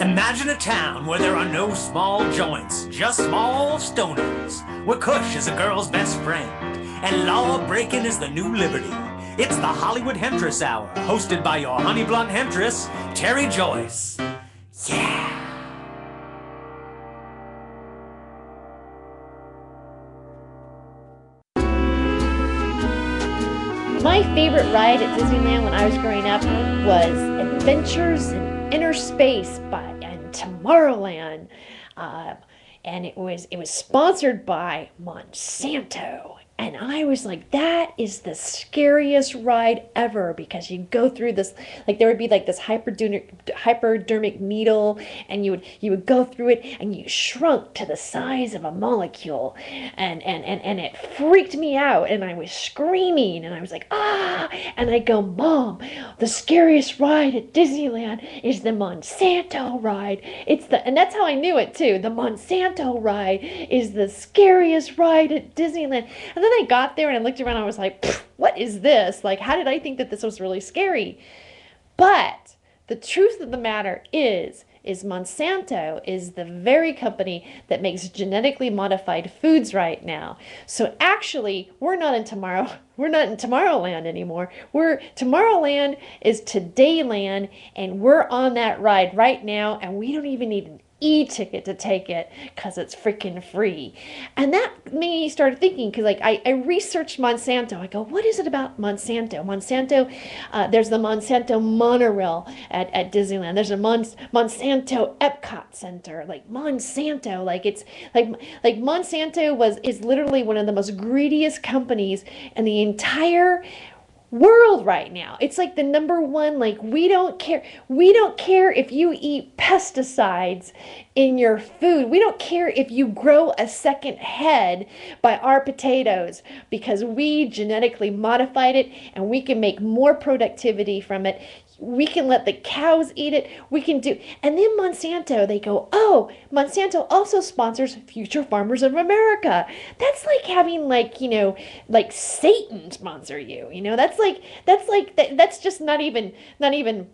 Imagine a town where there are no small joints, just small stoners, where Kush is a girl's best friend, and law-breaking is the new liberty. It's the Hollywood Hemtress Hour, hosted by your honey blunt hemtress, Terry Joyce. Yeah! My favorite ride at Disneyland when I was growing up was Adventures in Inner Space and Tomorrowland, and it was sponsored by Monsanto. And I was like, that is the scariest ride ever, because you go through this, like there would be like this hypodermic needle, and you would go through it, and you shrunk to the size of a molecule, and it freaked me out, and I was screaming, and I was like, ah, and I go, Mom, the scariest ride at Disneyland is the Monsanto ride. And that's how I knew it too. The Monsanto ride is the scariest ride at Disneyland. And then I got there and I looked around and I was like, what is this? Like, how did I think that this was really scary? But the truth of the matter is Monsanto is the very company that makes genetically modified foods right now. So actually, we're not in Tomorrowland anymore. Tomorrowland is Todayland, and we're on that ride right now, and we don't even need an e-ticket to take it because it's freaking free. And that made me start thinking, because like I researched Monsanto. I go, what is it about Monsanto? There's the Monsanto monorail at Disneyland. There's a Monsanto Epcot Center. Like Monsanto, like it's like Monsanto is literally one of the most greediest companies in the entire world right now. It's like the number one, like we don't care if you eat pesticides in your food. We don't care if you grow a second head by our potatoes, because we genetically modified it and we can make more productivity from it. We can let the cows eat it. And then Monsanto, they go, oh, Monsanto also sponsors Future Farmers of America. That's like having like Satan sponsor you. That's just not even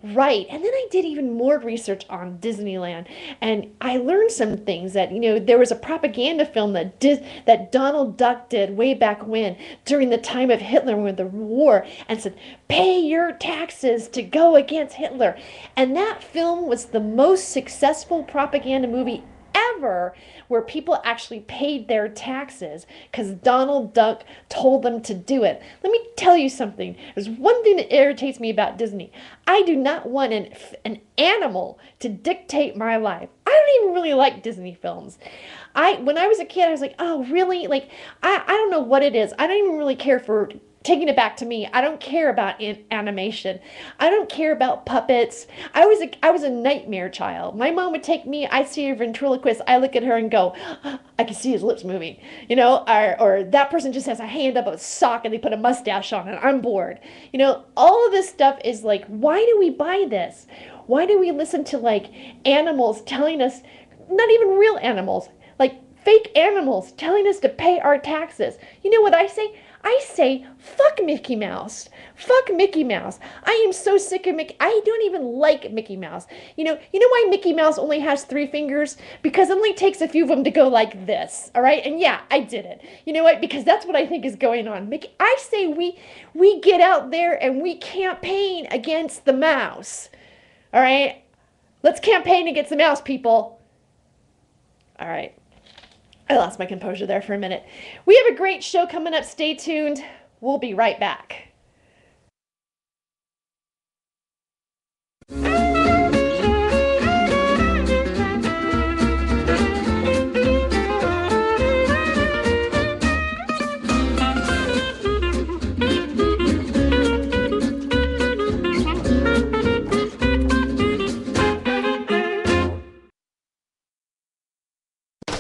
right. And then I did even more research on Disneyland, and I learned some things that, there was a propaganda film that Donald Duck did way back when, during the time of Hitler with the war, and said, pay your taxes to go against Hitler. And that film was the most successful propaganda movie ever, where people actually paid their taxes because Donald Duck told them to do it. Let me tell you something. There's one thing that irritates me about Disney. I do not want an animal to dictate my life. I don't even really like Disney films. When I was a kid, I was like, oh, really? Like, I don't know what it is. I don't even really care for taking it back to me. I don't care about animation. I don't care about puppets. I was a nightmare child. My mom would take me, I'd see a ventriloquist, I look at her and go, I can see his lips moving, or that person just has a hand up a sock and they put a mustache on and I'm bored. All of this stuff is like, why do we buy this? Why do we listen to like animals telling us, not even real animals, like fake animals telling us to pay our taxes? You know what I say? I say, fuck Mickey Mouse. Fuck Mickey Mouse. I am so sick of Mickey. I don't even like Mickey Mouse. You know why Mickey Mouse only has 3 fingers? Because it only takes a few of them to go like this. All right? And yeah, I did it. You know what? Because that's what I think is going on. I say we get out there and we campaign against the mouse. All right? Let's campaign against the mouse, people. All right. I lost my composure there for a minute. We have a great show coming up. Stay tuned. We'll be right back.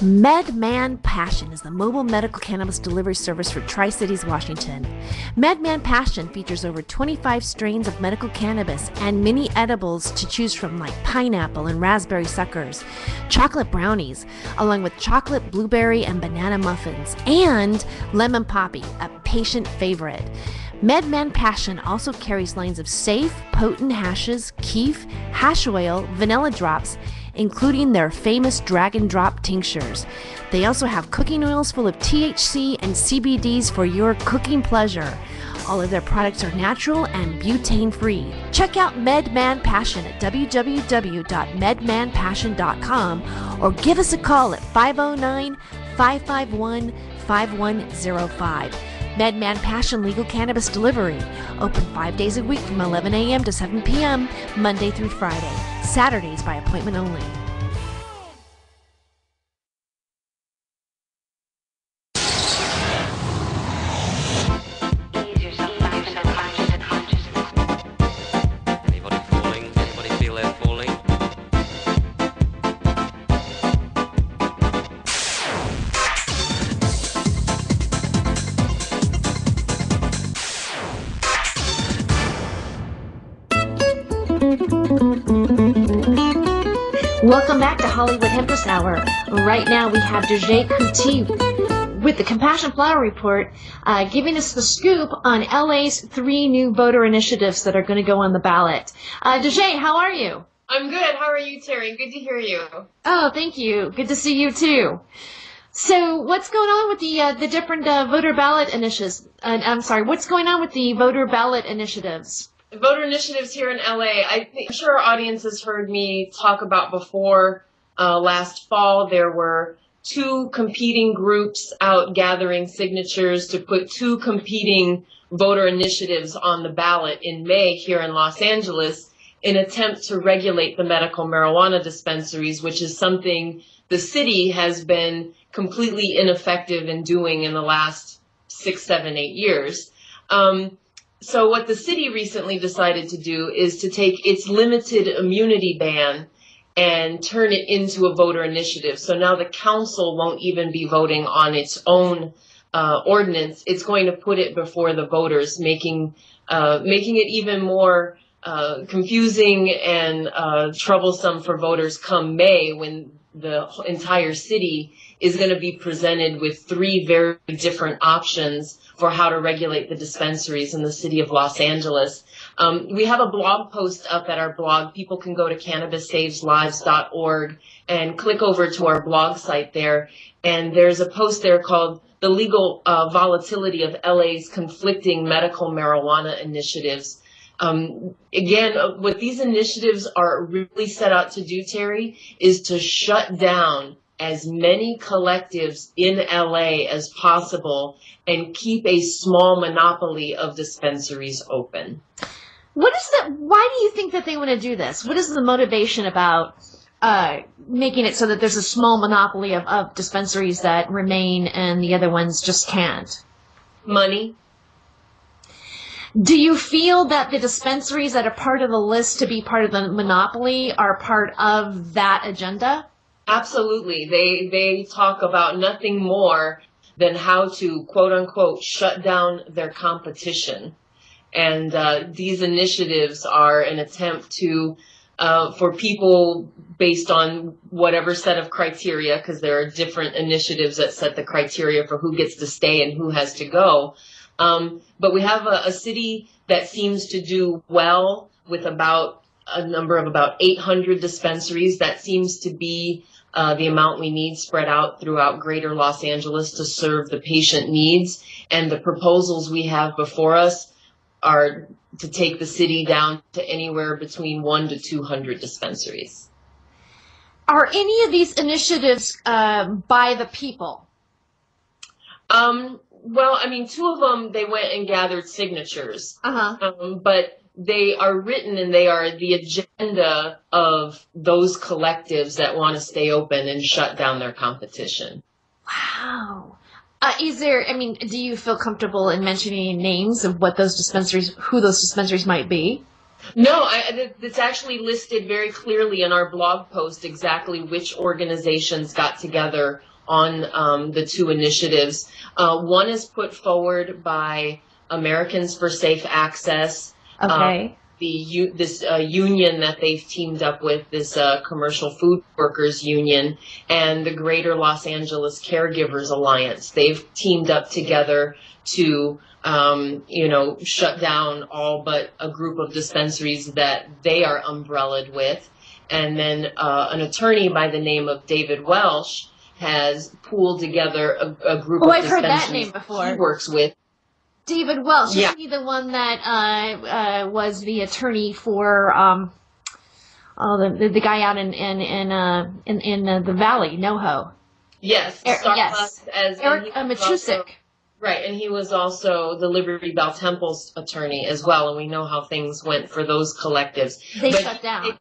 MedMan Passion is the mobile medical cannabis delivery service for Tri-Cities, Washington. MedMan Passion features over 25 strains of medical cannabis and mini edibles to choose from, like pineapple and raspberry suckers, chocolate brownies, along with chocolate, blueberry, and banana muffins, and lemon poppy, a patient favorite. MedMan Passion also carries lines of safe, potent hashes, keef, hash oil, vanilla drops, including their famous Dragon Drop tinctures. They also have cooking oils full of THC and CBDs for your cooking pleasure. All of their products are natural and butane-free. Check out MedMan Passion at www.medmanpassion.com or give us a call at 509-551-5105. MedMan Passion Legal Cannabis Delivery. Open 5 days a week from 11 a.m. to 7 p.m., Monday through Friday. Saturdays by appointment only. Anybody falling? Anybody feel they're falling? Welcome back to Hollywood Hempress Hour. Right now we have Dejay Couty with the Compassion Flower Report, giving us the scoop on LA's 3 new voter initiatives that are going to go on the ballot. Dejay, how are you? I'm good. How are you, Terry? Good to hear you. Oh, thank you. Good to see you too. So, what's going on with the different voter ballot initiatives? What's going on with the voter ballot initiatives? Voter initiatives here in LA. I'm sure our audience has heard me talk about before. Last fall, there were 2 competing groups out gathering signatures to put 2 competing voter initiatives on the ballot in May here in Los Angeles in an attempt to regulate the medical marijuana dispensaries, which is something the city has been completely ineffective in doing in the last 6, 7, 8 years. So what the city recently decided to do is to take its limited immunity ban and turn it into a voter initiative. So now the council won't even be voting on its own ordinance. It's going to put it before the voters, making it even more confusing and troublesome for voters come May, when the entire city is going to be presented with 3 very different options for how to regulate the dispensaries in the city of Los Angeles. We have a blog post up at our blog. People can go to CannabisSavesLives.org and click over to our blog site there. And there's a post there called The Legal Volatility of LA's Conflicting Medical Marijuana Initiatives. Again, what these initiatives are really set out to do, Terry, is to shut down as many collectives in LA as possible and keep a small monopoly of dispensaries open. What is that? Why do you think that they want to do this? What is the motivation about making it so that there's a small monopoly of dispensaries that remain and the other ones just can't? Money. Do you feel that the dispensaries that are part of the list to be part of the monopoly are part of that agenda? Absolutely. They talk about nothing more than how to, quote unquote, shut down their competition. And these initiatives are an attempt to, for people based on whatever set of criteria, because there are different initiatives that set the criteria for who gets to stay and who has to go. But we have a city that seems to do well with about a number of about 800 dispensaries. That seems to be the amount we need spread out throughout greater Los Angeles to serve the patient needs. And the proposals we have before us are to take the city down to anywhere between 100 to 200 dispensaries. Are any of these initiatives by the people? Well, I mean, 2 of them, they went and gathered signatures. But they are written and they are the agenda of those collectives that want to stay open and shut down their competition. Wow. Do you feel comfortable in mentioning names of what those dispensaries, who those dispensaries might be? No, it's actually listed very clearly in our blog post exactly which organizations got together on the 2 initiatives. One is put forward by Americans for Safe Access. Okay. This union that they've teamed up with, this commercial food workers union, and the Greater Los Angeles Caregivers Alliance. They've teamed up together to shut down all but a group of dispensaries that they are umbrellaed with. and then an attorney by the name of David Welsh has pooled together a group of I've heard that dispensaries name before. he works with. David Welsh, Yeah. is he the one that was the attorney for the guy out in the valley, NoHo? Yes, yes. Eric Machusik. Right, and he was also the Liberty Bell Temple's attorney as well, and we know how things went for those collectives. They shut down.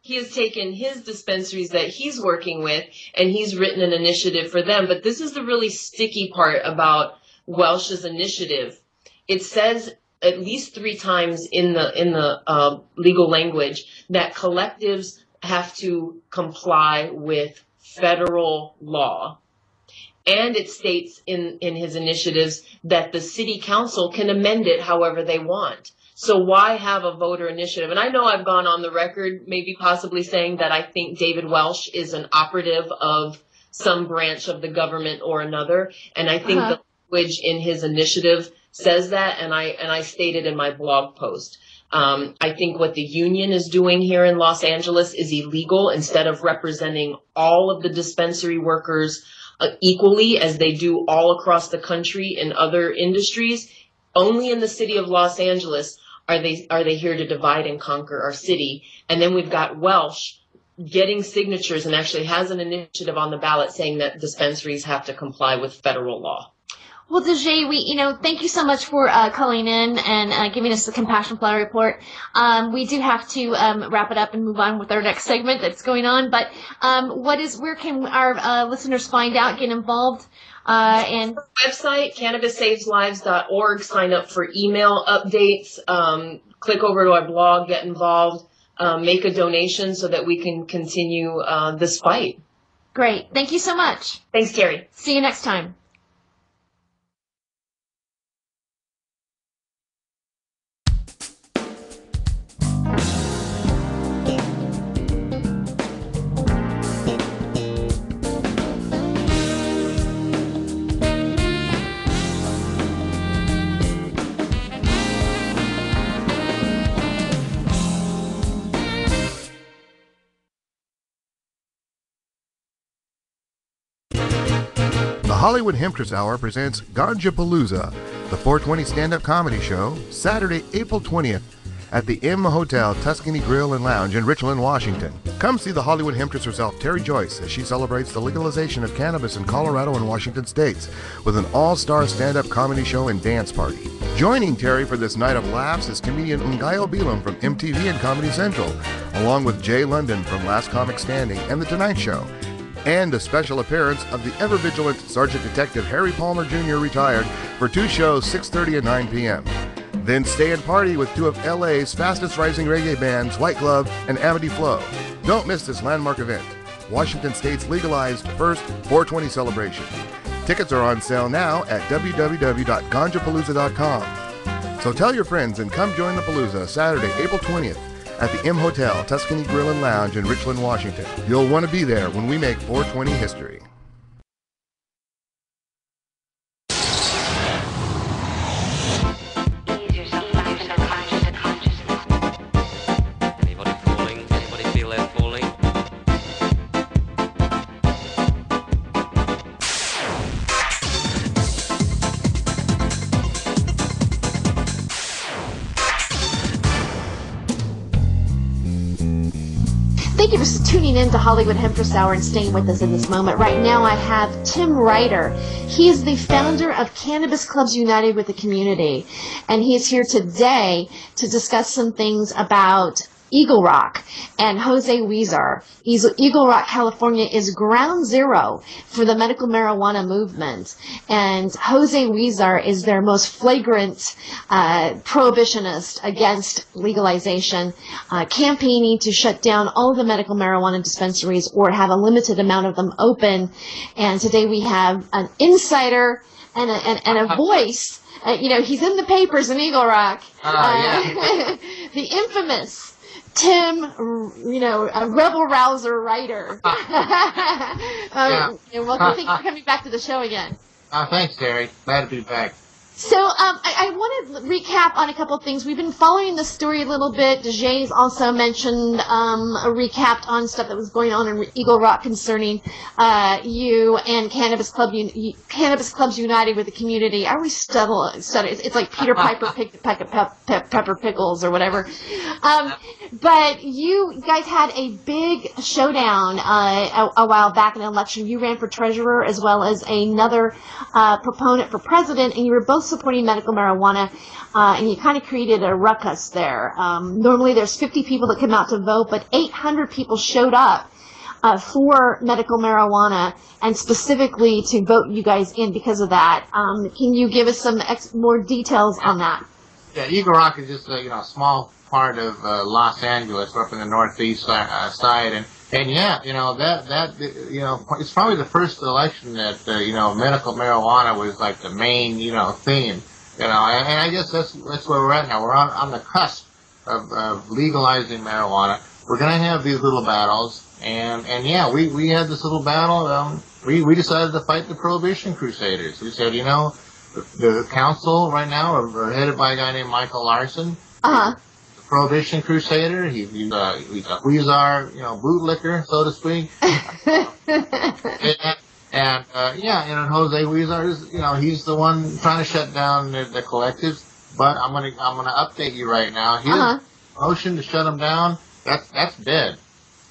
He has taken his dispensaries that he's working with, and he's written an initiative for them. But this is the really sticky part about Welsh's initiative. It says at least 3 times in the legal language that collectives have to comply with federal law. And it states in his initiatives that the city council can amend it however they want. So why have a voter initiative? And I know I've gone on the record, maybe possibly saying that I think David Welsh is an operative of some branch of the government or another. And I think the language in his initiative says that, and I stated in my blog post. I think what the union is doing here in Los Angeles is illegal. Instead of representing all of the dispensary workers equally as they do all across the country in other industries, only in the city of Los Angeles are they here to divide and conquer our city. And then we've got Welsh getting signatures and actually has an initiative on the ballot saying that dispensaries have to comply with federal law. Well, Dejay, thank you so much for calling in and giving us the Compassion Flower Report. We do have to wrap it up and move on with our next segment that's going on. But where can our listeners find out, get involved? And website, CannabisSavesLives.org. Sign up for email updates. Click over to our blog, get involved, make a donation so that we can continue this fight. Great. Thank you so much. Thanks, Terry. See you next time. The Hollywood Hemptress Hour presents Ganjapalooza, the 420 stand-up comedy show, Saturday, April 20th at the M Hotel Tuscany Grill and Lounge in Richland, Washington. Come see the Hollywood Hemptress herself, Terry Joyce, as she celebrates the legalization of cannabis in Colorado and Washington states with an all-star stand-up comedy show and dance party. Joining Terry for this night of laughs is comedian Ngayo Bilam from MTV and Comedy Central, along with Jay London from Last Comic Standing and The Tonight Show, and a special appearance of the ever-vigilant Sergeant Detective Harry Palmer Jr. retired for 2 shows, 6:30 and 9 p.m. Then stay and party with 2 of LA's fastest rising reggae bands, White Glove and Amity Flow. Don't miss this landmark event, Washington State's legalized first 420 celebration. Tickets are on sale now at www.ganjapalooza.com. So tell your friends and come join the Palooza Saturday, April 20th at the M Hotel Tuscany Grill and Lounge in Richland, Washington. You'll want to be there when we make 420 history. Anybody falling? Anybody feel they're falling? Thank you for tuning in to Hollywood Hemptress Hour and staying with us in this moment. Right now I have Tim Ryder. He is the founder of Cannabis Clubs United with the Community, and he is here today to discuss some things about Eagle Rock and Jose Huizar. Eagle Rock, California is ground zero for the medical marijuana movement, and Jose Huizar is their most flagrant prohibitionist against legalization, campaigning to shut down all of the medical marijuana dispensaries or have a limited amount of them open. And today we have an insider and a voice. He's in the papers in Eagle Rock. The infamous Tim, a rebel rouser writer. And welcome. Thank you for coming back to the show again. Thanks, Terry. Glad to be back. So I want to recap on a couple of things. We've been following the story a little bit. DeJay's also mentioned a recap on stuff that was going on in Eagle Rock concerning you and Cannabis Clubs United with the community. I always stutter. It's like Peter Piper picked a peck of pepper pickles or whatever. But you guys had a big showdown a while back in an election. You ran for treasurer as well as another proponent for president, and you were both supporting medical marijuana, and you kind of created a ruckus there. Normally there's 50 people that come out to vote, but 800 people showed up for medical marijuana and specifically to vote you guys in because of that. Can you give us some more details on that? Yeah, Eagle Rock is just a small part of Los Angeles, up in the northeast side, and yeah, that it's probably the first election that medical marijuana was like the main theme, and I guess that's where we're at now. We're on the cusp of legalizing marijuana. We're gonna have these little battles, and yeah, we had this little battle. We decided to fight the Prohibition Crusaders. We said, the council right now are headed by a guy named Michael Larson. Prohibition Crusader. He's a Huizar, bootlicker, so to speak. and Jose Huizar is, he's the one trying to shut down the collectives. But I'm gonna update you right now. His motion to shut them down, that's dead.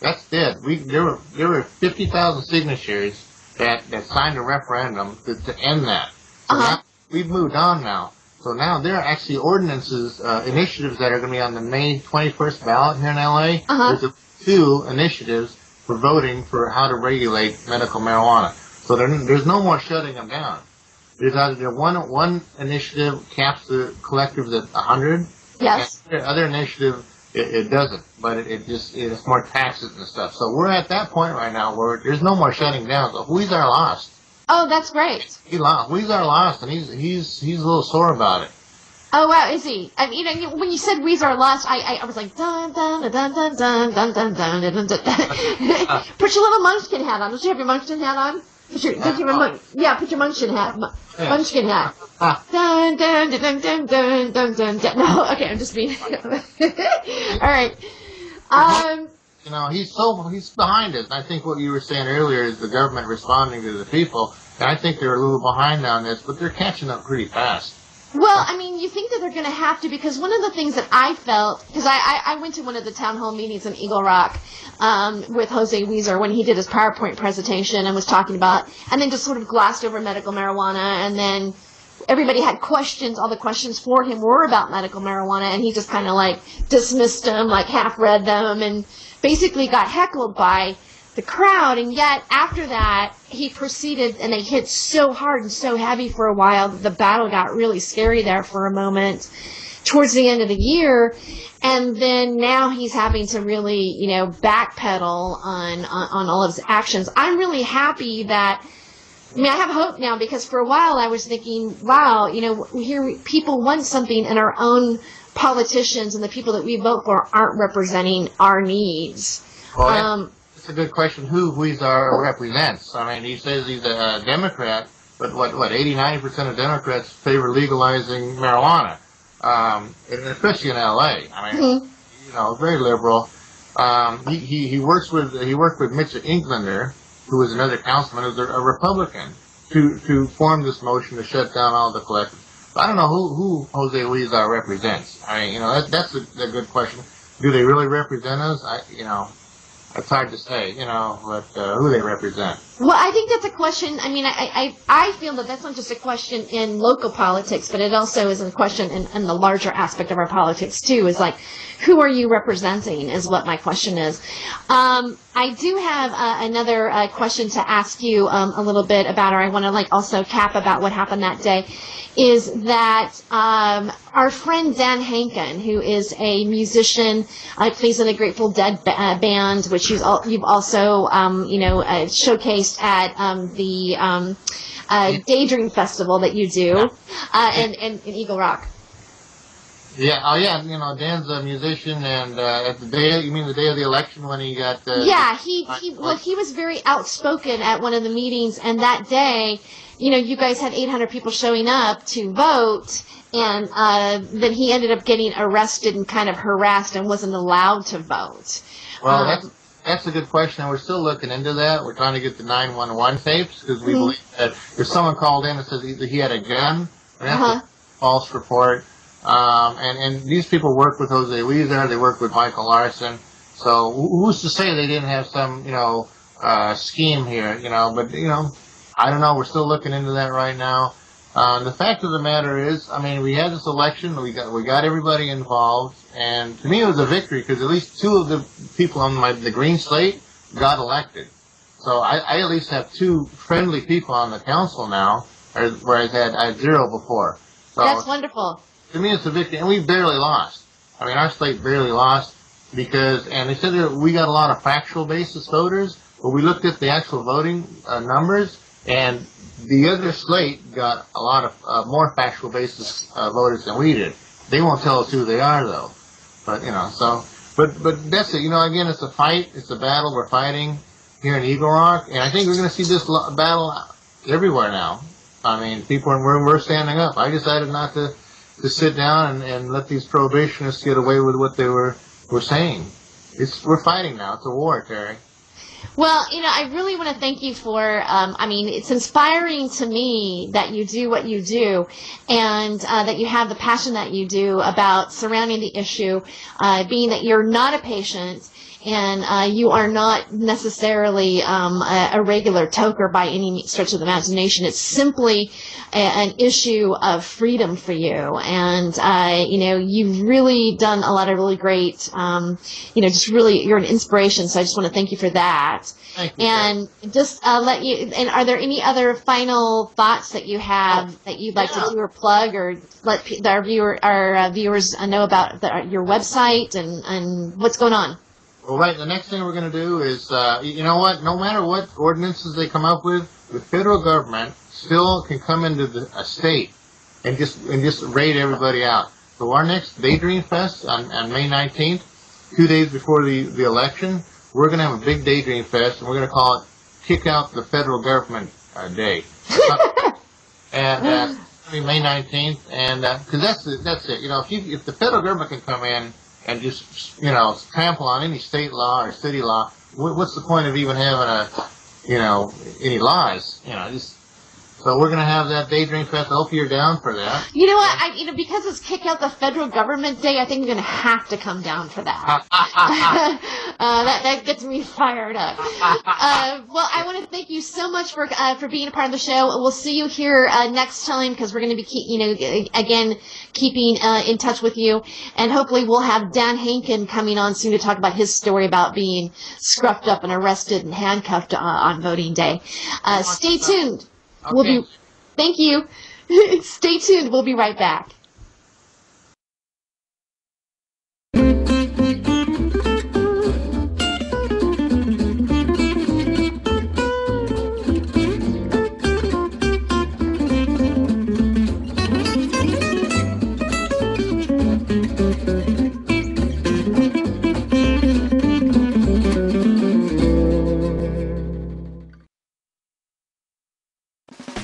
That's dead. There were 50,000 signatures that signed a referendum to end that. So now we've moved on now. So now there are actually ordinances, initiatives that are going to be on the May 21st ballot here in LA. There's 2 initiatives for voting for how to regulate medical marijuana. So there's no more shutting them down. There's either one initiative caps the collectives at 100. Yes. And the other initiative, it doesn't. But it's more taxes and stuff. So we're at that point right now where there's no more shutting down. So Huizar lost. Oh, that's great. He lost. Huizar lost, and he's a little sore about it. Oh wow, is he? I mean, when you said Huizar lost, I was like dun dun dun dun dun dun dun dun dun dun. Put your little munchkin hat on. Don't you have your munchkin hat on? Put your munchkin hat. Munchkin hat. Dun dun dun dun dun dun dun dun. No, okay, I'm just being. All right. He's behind it. And I think what you were saying earlier is the government responding to the people. And I think they're a little behind on this, but they're catching up pretty fast. Well, I mean, you think that they're going to have to, because one of the things that I felt, because I went to one of the town hall meetings in Eagle Rock with Jose Huizar when he did his PowerPoint presentation and was talking about, and then just sort of glossed over medical marijuana, and then everybody had questions. All the questions for him were about medical marijuana, and he just kind of like dismissed them, like half read them, and basically got heckled by the crowd. And yet after that he proceeded, and they hit so hard and so heavy for a while that the battle got really scary there for a moment towards the end of the year. And then now he's having to really backpedal on all of his actions. I'm really happy that, I have hope now, because for a while I was thinking, wow, here people want something, and our own politicians and the people that we vote for aren't representing our needs. Well, it's a good question who Huizar represents. I mean, he says he's a Democrat, but what 80-90% of Democrats favor legalizing marijuana, and especially in LA. I mean, very liberal. He worked with Mitch Englander, who was another councilman, who's a Republican, to form this motion to shut down all the collectives. I don't know who Jose Huizar represents. I mean, that's a good question. Do they really represent us? It's hard to say, but who they represent. Well, I think that's a question. I mean, I feel that that's not just a question in local politics, but it also is a question in the larger aspect of our politics too. Is like, who are you representing? Is what my question is. I do have another question to ask you a little bit about, or I want to also cap about what happened that day. Is that our friend Dan Hankin, who is a musician, plays in the Grateful Dead band, which you've also showcased at the Daydream Festival that you do in Eagle Rock. Yeah, oh yeah, Dan's a musician, and at the day, you mean the day of the election when he got... Yeah, he was very outspoken at one of the meetings, and that day, you guys had 800 people showing up to vote, and then he ended up getting arrested and kind of harassed and wasn't allowed to vote. Well, that's a good question, and we're still looking into that. We're trying to get the 911 tapes, because we believe that if someone called in and says either he had a gun, or that's a false report. And these people work with Jose Weezer, they work with Michael Larson, so who's to say they didn't have some, scheme here, but, I don't know, we're still looking into that right now. The fact of the matter is, we had this election, we got everybody involved, and to me it was a victory, because at least 2 of the people on the green slate got elected. So I at least have 2 friendly people on the council now, whereas I had 0 before. So, that's wonderful. To me, it's a victory, and we barely lost. Our slate barely lost and they said that we got a lot of factual basis voters, but we looked at the actual voting numbers, and the other slate got a lot of more factual basis voters than we did. They won't tell us who they are, though. But but that's it. Again, it's a fight, it's a battle we're fighting here in Eagle Rock, and I think we're going to see this battle everywhere now. People we're standing up. I decided not to sit down and let these prohibitionists get away with what they were saying. We're fighting now. It's a war, Terry. Well, I really want to thank you for, it's inspiring to me that you do what you do, and that you have the passion that you do about surrounding the issue, being that you're not a patient, and you are not necessarily a regular toker by any stretch of the imagination. It's simply an issue of freedom for you, and you've really done a lot of really great, you're an inspiration. So I just want to thank you for that. Thank you, and just let you. And are there any other final thoughts that you have that you'd like to do or plug, or let our viewers know about your website and what's going on? Well, right, the next thing we're going to do is, no matter what ordinances they come up with, the federal government still can come into a state and just raid everybody out. So our next Daydream Fest on May 19th, 2 days before the election, we're going to have a big Daydream Fest, and we're going to call it Kick Out the Federal Government Day. And May 19th, and because that's it. If the federal government can come in and just, trample on any state law or city law, what's the point of even having any laws? So we're going to have that Daydream Fest. I hope you're down for that. You know what? Because it's Kick Out the Federal Government Day, I think I'm going to have to come down for that. That gets me fired up. Well, I want to thank you so much for being a part of the show. We'll see you here next time, because we're going to be, keeping in touch with you. And hopefully we'll have Dan Hankin coming on soon to talk about his story about being scruffed up and arrested and handcuffed on voting day. Stay tuned. Okay. Thank you. Stay tuned. We'll be right back.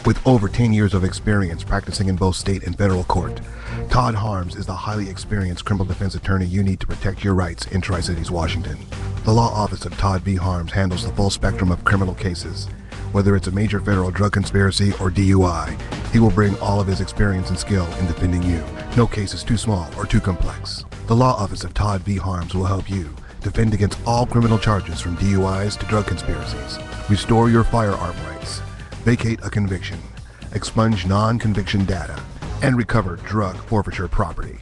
With over 10 years of experience practicing in both state and federal court, Todd Harms is the highly experienced criminal defense attorney you need to protect your rights in Tri-Cities, Washington. The law office of Todd V. Harms handles the full spectrum of criminal cases. Whether it's a major federal drug conspiracy or DUI, he will bring all of his experience and skill in defending you. No case is too small or too complex. The law office of Todd V. Harms will help you defend against all criminal charges from DUIs to drug conspiracies. Restore your firearm rights. Vacate a conviction, expunge non-conviction data, and recover drug forfeiture property.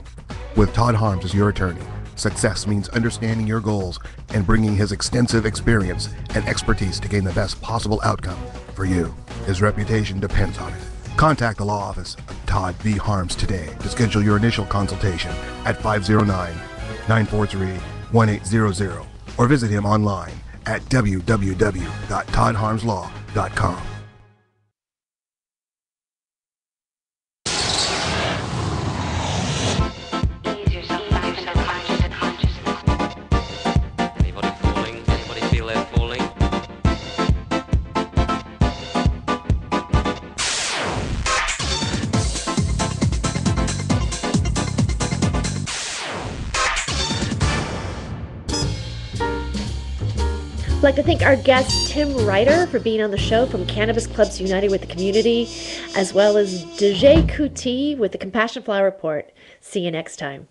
With Todd Harms as your attorney, success means understanding your goals and bringing his extensive experience and expertise to gain the best possible outcome for you. His reputation depends on it. Contact the law office of Todd V. Harms today to schedule your initial consultation at 509-943-1800 or visit him online at www.toddharmslaw.com. I'd like to thank our guest Tim Ryder for being on the show from Cannabis Clubs United with the Community, as well as DJ Kuti with the Compassion Flower Report. See you next time.